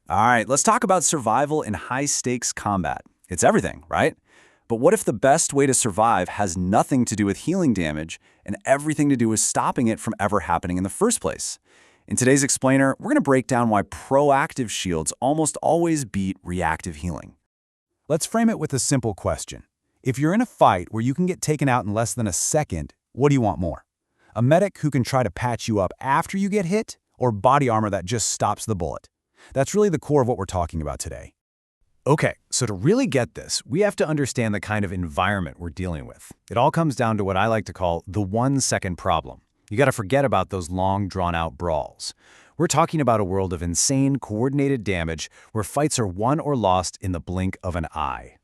All right, let's talk about survival in high-stakes combat. It's everything, right? But what if the best way to survive has nothing to do with healing damage and everything to do with stopping it from ever happening in the first place? In today's explainer, we're going to break down why proactive shields almost always beat reactive healing. Let's frame it with a simple question. If you're in a fight where you can get taken out in less than a second, what do you want more? A medic who can try to patch you up after you get hit, or body armor that just stops the bullet? That's really the core of what we're talking about today. Okay, so to really get this, we have to understand the kind of environment we're dealing with. It all comes down to what I like to call the 1-second problem. You gotta forget about those long, drawn-out brawls. We're talking about a world of insane, coordinated damage where fights are won or lost in the blink of an eye.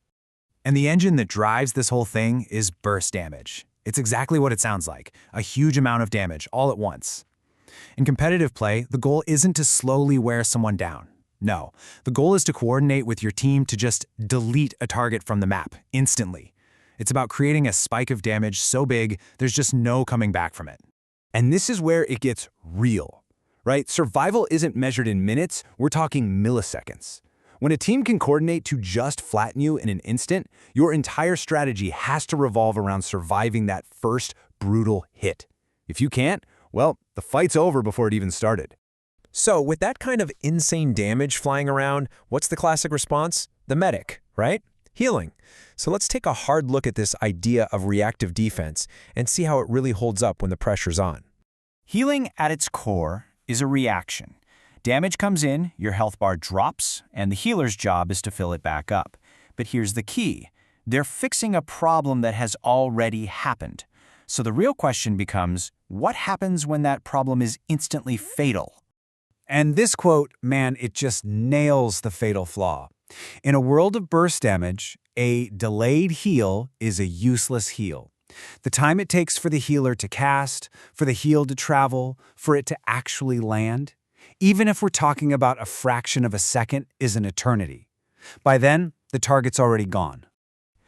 And the engine that drives this whole thing is burst damage. It's exactly what it sounds like, a huge amount of damage all at once. In competitive play, the goal isn't to slowly wear someone down. No, the goal is to coordinate with your team to just delete a target from the map instantly. It's about creating a spike of damage so big, there's just no coming back from it. And this is where it gets real, right? Survival isn't measured in minutes, we're talking milliseconds. When a team can coordinate to just flatten you in an instant, your entire strategy has to revolve around surviving that first brutal hit. If you can't, well, the fight's over before it even started. So with that kind of insane damage flying around, what's the classic response? The medic, right? Healing. So let's take a hard look at this idea of reactive defense and see how it really holds up when the pressure's on. Healing at its core is a reaction. Damage comes in, your health bar drops, and the healer's job is to fill it back up. But here's the key. They're fixing a problem that has already happened. So the real question becomes, what happens when that problem is instantly fatal? And this quote, man, it just nails the fatal flaw. In a world of burst damage, a delayed heal is a useless heal. The time it takes for the healer to cast, for the heal to travel, for it to actually land, even if we're talking about a fraction of a second, is an eternity. By then, the target's already gone.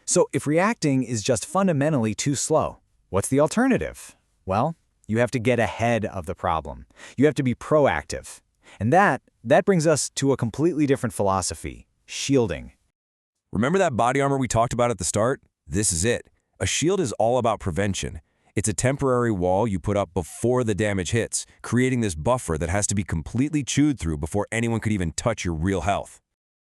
So if reacting is just fundamentally too slow, what's the alternative? Well, you have to get ahead of the problem. You have to be proactive. And that brings us to a completely different philosophy, shielding. Remember that body armor we talked about at the start? This is it. A shield is all about prevention. It's a temporary wall you put up before the damage hits, creating this buffer that has to be completely chewed through before anyone could even touch your real health.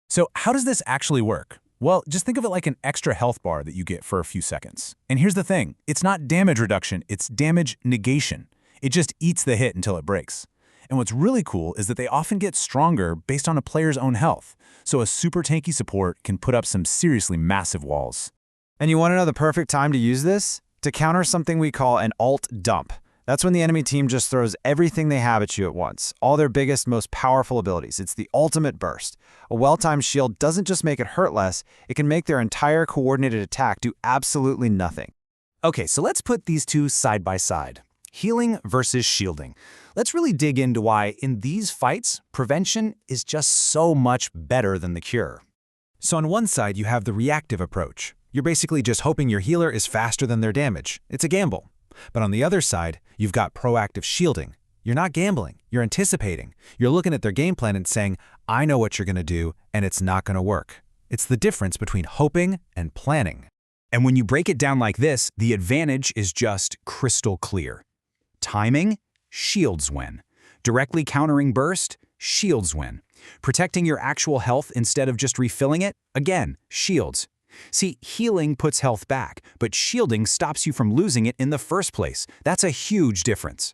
So how does this actually work? Well, just think of it like an extra health bar that you get for a few seconds. And here's the thing, it's not damage reduction, it's damage negation. It just eats the hit until it breaks. And what's really cool is that they often get stronger based on a player's own health. So a super tanky support can put up some seriously massive walls. And you want to know the perfect time to use this? To counter something we call an alt dump. That's when the enemy team just throws everything they have at you at once, all their biggest, most powerful abilities. It's the ultimate burst. A well-timed shield doesn't just make it hurt less, it can make their entire coordinated attack do absolutely nothing. Okay, so let's put these two side by side. Healing versus shielding. Let's really dig into why, in these fights, prevention is just so much better than the cure. So on one side, you have the reactive approach. You're basically just hoping your healer is faster than their damage. It's a gamble. But on the other side, you've got proactive shielding. You're not gambling, you're anticipating. You're looking at their game plan and saying, I know what you're going to do, and it's not going to work. It's the difference between hoping and planning. And when you break it down like this, the advantage is just crystal clear. Timing, shields win. Directly countering burst, shields win. Protecting your actual health instead of just refilling it, again, shields. See, healing puts health back, but shielding stops you from losing it in the first place. That's a huge difference.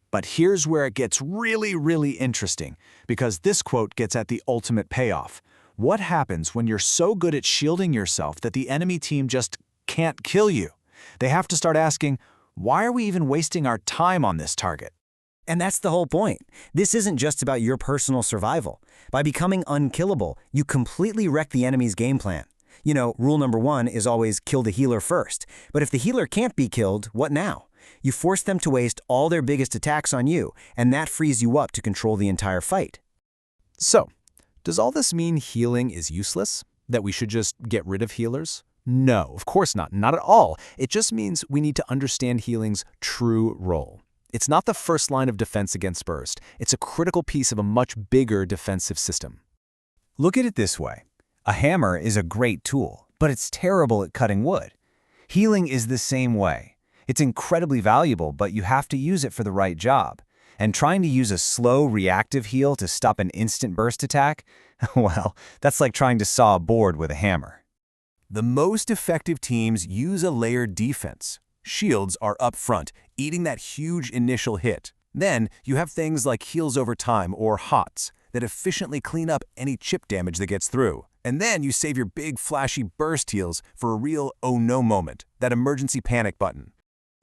But here's where it gets really interesting, because this quote gets at the ultimate payoff. What happens when you're so good at shielding yourself that the enemy team just can't kill you? They have to start asking, why are we even wasting our time on this target? And that's the whole point. This isn't just about your personal survival. By becoming unkillable, you completely wreck the enemy's game plan. You know, rule number 1 is always kill the healer first. But if the healer can't be killed, what now? You force them to waste all their biggest attacks on you, and that frees you up to control the entire fight. So, does all this mean healing is useless? That we should just get rid of healers? No, of course not. Not at all. It just means we need to understand healing's true role. It's not the first line of defense against burst. It's a critical piece of a much bigger defensive system. Look at it this way. A hammer is a great tool, but it's terrible at cutting wood. Healing is the same way. It's incredibly valuable, but you have to use it for the right job. And trying to use a slow, reactive heal to stop an instant burst attack? Well, that's like trying to saw a board with a hammer. The most effective teams use a layered defense. Shields are up front, eating that huge initial hit. Then you have things like heals over time or HOTS that efficiently clean up any chip damage that gets through. And then you save your big flashy burst heals for a real oh no moment, that emergency panic button.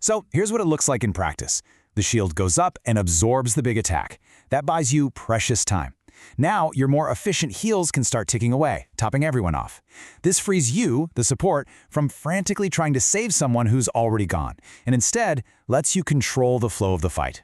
So here's what it looks like in practice. The shield goes up and absorbs the big attack. That buys you precious time. Now, your more efficient heals can start ticking away, topping everyone off. This frees you, the support, from frantically trying to save someone who's already gone, and instead lets you control the flow of the fight.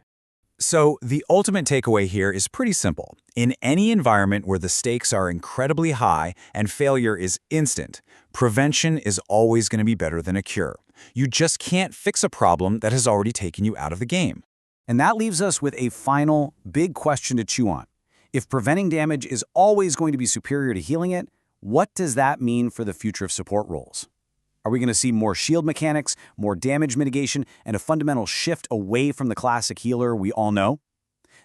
So the ultimate takeaway here is pretty simple. In any environment where the stakes are incredibly high and failure is instant, prevention is always going to be better than a cure. You just can't fix a problem that has already taken you out of the game. And that leaves us with a final, big question to chew on. If preventing damage is always going to be superior to healing it, what does that mean for the future of support roles? Are we going to see more shield mechanics, more damage mitigation, and a fundamental shift away from the classic healer we all know?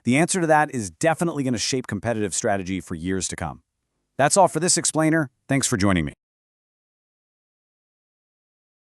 The answer to that is definitely going to shape competitive strategy for years to come. That's all for this explainer. Thanks for joining me.